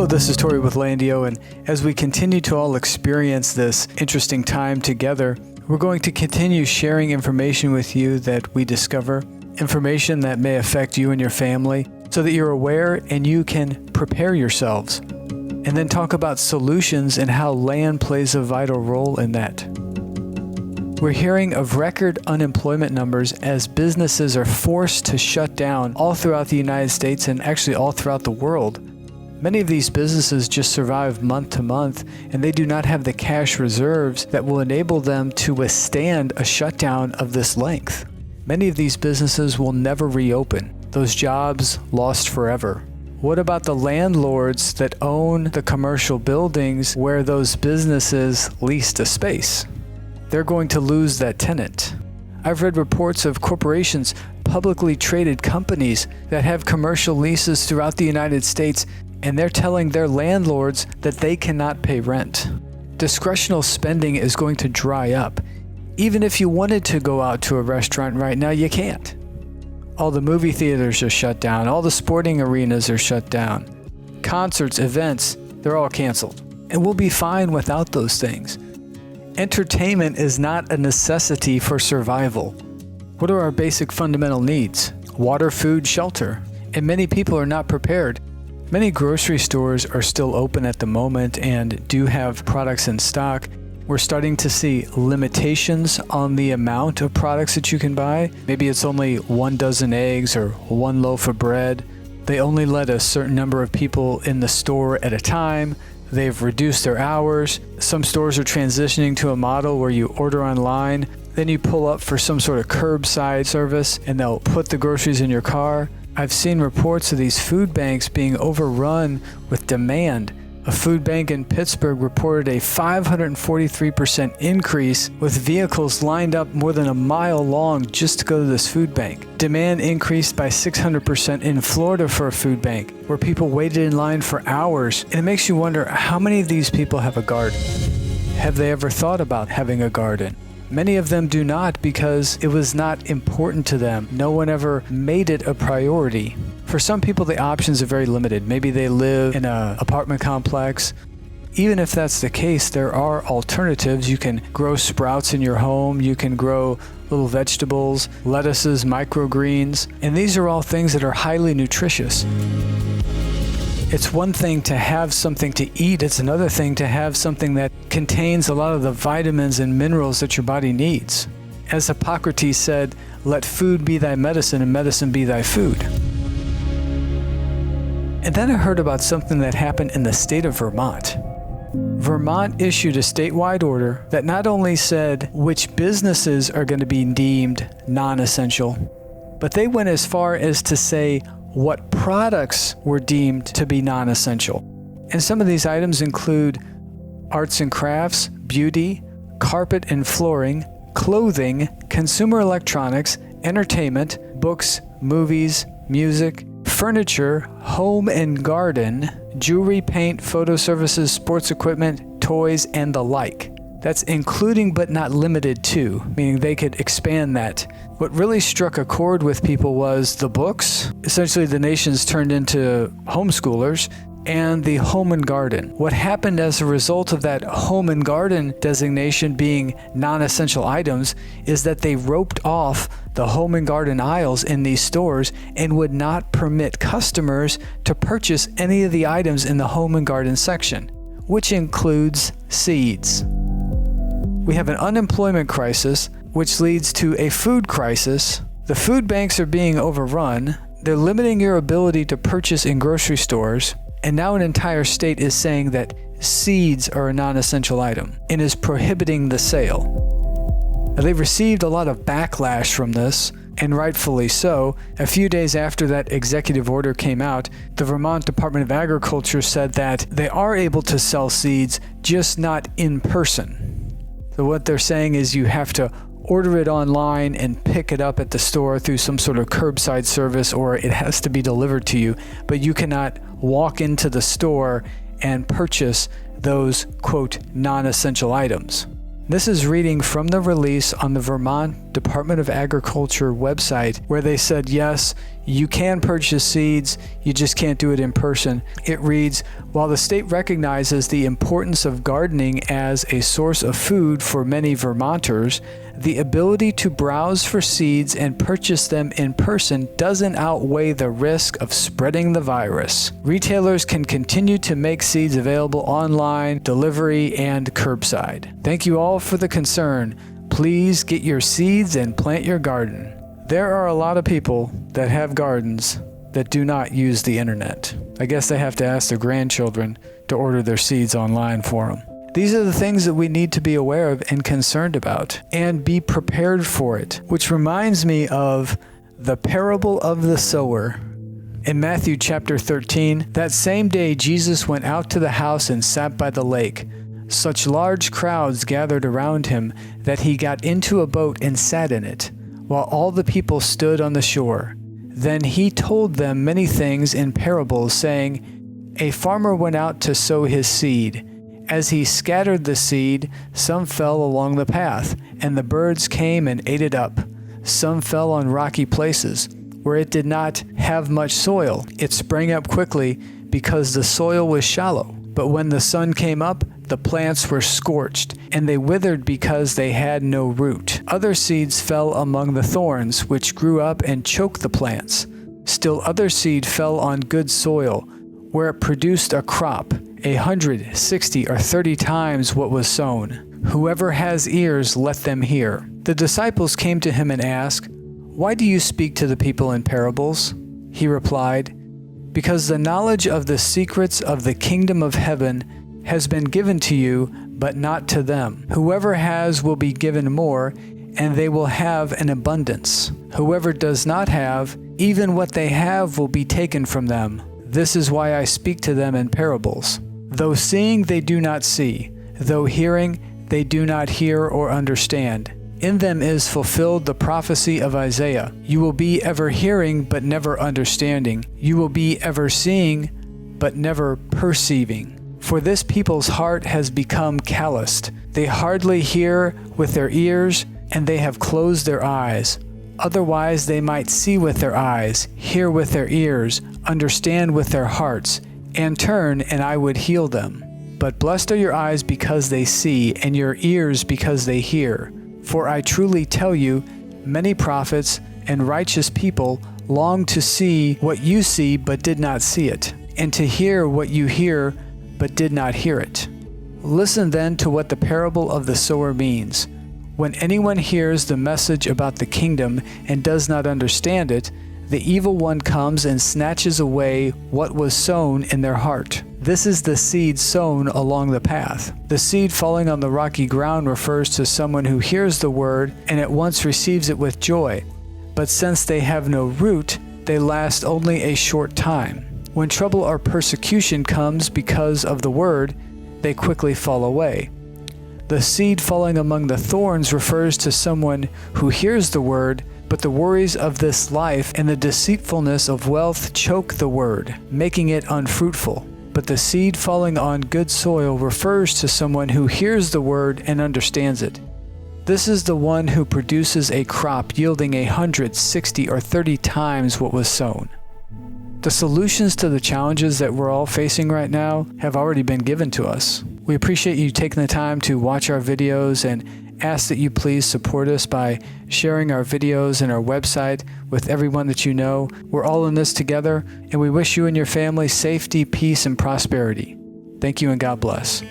Hello, this is Tori with LANDiO, and as we continue to all experience this interesting time together, we're going to continue sharing information with you that we discover, information that may affect you and your family, so that you're aware and you can prepare yourselves, and then talk about solutions and how land plays a vital role in that. We're hearing of record unemployment numbers as businesses are forced to shut down all throughout the United States and actually all throughout the world. Many of these businesses just survive month to month, and they do not have the cash reserves that will enable them to withstand a shutdown of this length. Many of these businesses will never reopen. Those jobs lost forever. What about the landlords that own the commercial buildings where those businesses leased a space? They're going to lose that tenant. I've read reports of corporations, publicly traded companies that have commercial leases throughout the United States, and they're telling their landlords that they cannot pay rent. Discretionary spending is going to dry up. Even if you wanted to go out to a restaurant right now, you can't. All the movie theaters are shut down. All the sporting arenas are shut down. Concerts, events, they're all canceled. And we'll be fine without those things. Entertainment is not a necessity for survival. What are our basic fundamental needs? Water, food, shelter. And many people are not prepared. Many grocery stores are still open at the moment and do have products in stock. We're starting to see limitations on the amount of products that you can buy. Maybe it's only 1 dozen eggs or 1 loaf of bread. They only let a certain number of people in the store at a time. They've reduced their hours. Some stores are transitioning to a model where you order online, then you pull up for some sort of curbside service and they'll put the groceries in your car. I've seen reports of these food banks being overrun with demand. A food bank in Pittsburgh reported a 543% increase with vehicles lined up more than a mile long just to go to this food bank. Demand increased by 600% in Florida for a food bank, where people waited in line for hours. And it makes you wonder, how many of these people have a garden? Have they ever thought about having a garden? Many of them do not because it was not important to them. No one ever made it a priority. For some people, the options are very limited. Maybe they live in an apartment complex. Even if that's the case, there are alternatives. You can grow sprouts in your home. You can grow little vegetables, lettuces, microgreens, and these are all things that are highly nutritious. It's one thing to have something to eat. It's another thing to have something that contains a lot of the vitamins and minerals that your body needs. As Hippocrates said, let food be thy medicine and medicine be thy food. And then I heard about something that happened in the state of Vermont. Vermont issued a statewide order that not only said which businesses are going to be deemed non-essential, but they went as far as to say what products were deemed to be non-essential. And some of these items include arts and crafts, beauty, carpet and flooring, clothing, consumer electronics, entertainment, books, movies, music, furniture, home and garden, jewelry, paint, photo services, sports equipment, toys, and the like. That's including but not limited to, meaning they could expand that. What really struck a chord with people was the books. Essentially, the nation's turned into homeschoolers, and the home and garden. What happened as a result of that home and garden designation being non-essential items is that they roped off the home and garden aisles in these stores and would not permit customers to purchase any of the items in the home and garden section, which includes seeds. We have an unemployment crisis, which leads to a food crisis. The food banks are being overrun. They're limiting your ability to purchase in grocery stores. And now an entire state is saying that seeds are a non-essential item and is prohibiting the sale. Now, they've received a lot of backlash from this, and rightfully so. A few days after that executive order came out, the Vermont Department of Agriculture said that they are able to sell seeds, just not in person. So what they're saying is you have to order it online and pick it up at the store through some sort of curbside service, or it has to be delivered to you, but you cannot walk into the store and purchase those, quote, non-essential items. This is reading from the release on the Vermont Department of Agriculture website, where they said, yes, You can purchase seeds, you just can't do it in person. It reads, while the state recognizes the importance of gardening as a source of food for many Vermonters, the ability to browse for seeds and purchase them in person doesn't outweigh the risk of spreading the virus. Retailers can continue to make seeds available online, delivery, and curbside. Thank you all for the concern. Please get your seeds and plant your garden. There are a lot of people that have gardens that do not use the internet. I guess they have to ask their grandchildren to order their seeds online for them. These are the things that we need to be aware of and concerned about and be prepared for it, which reminds me of the parable of the sower. In Matthew chapter 13, that same day Jesus went out to the house and sat by the lake. Such large crowds gathered around him that he got into a boat and sat in it, while all the people stood on the shore. Then he told them many things in parables, saying, a farmer went out to sow his seed. As he scattered the seed, some fell along the path, and the birds came and ate it up. Some fell on rocky places, where it did not have much soil. It sprang up quickly, because the soil was shallow. But when the sun came up, the plants were scorched, and they withered because they had no root. Other seeds fell among the thorns, which grew up and choked the plants. Still other seed fell on good soil, where it produced a crop, 100, 60, or 30 times what was sown. Whoever has ears, let them hear. The disciples came to him and asked, why do you speak to the people in parables? He replied, because the knowledge of the secrets of the kingdom of heaven has been given to you, but not to them. Whoever has will be given more, and they will have an abundance. Whoever does not have, even what they have will be taken from them. This is why I speak to them in parables. Though seeing they do not see, though hearing they do not hear or understand. In them is fulfilled the prophecy of Isaiah. You will be ever hearing, but never understanding. You will be ever seeing, but never perceiving. For this people's heart has become calloused. They hardly hear with their ears, and they have closed their eyes. Otherwise they might see with their eyes, hear with their ears, understand with their hearts, and turn, and I would heal them. But blessed are your eyes because they see, and your ears because they hear. For I truly tell you, many prophets and righteous people longed to see what you see but did not see it, and to hear what you hear but did not hear it. Listen then to what the parable of the sower means. When anyone hears the message about the kingdom and does not understand it, the evil one comes and snatches away what was sown in their heart. This is the seed sown along the path. The seed falling on the rocky ground refers to someone who hears the word and at once receives it with joy. But since they have no root, they last only a short time. When trouble or persecution comes because of the word, they quickly fall away. The seed falling among the thorns refers to someone who hears the word, but the worries of this life and the deceitfulness of wealth choke the word, making it unfruitful. But the seed falling on good soil refers to someone who hears the word and understands it. This is the one who produces a crop yielding 100, 60, or 30 times what was sown. The solutions to the challenges that we're all facing right now have already been given to us. We appreciate you taking the time to watch our videos and ask that you please support us by sharing our videos and our website with everyone that you know. We're all in this together, and we wish you and your family safety, peace, and prosperity. Thank you, and God bless.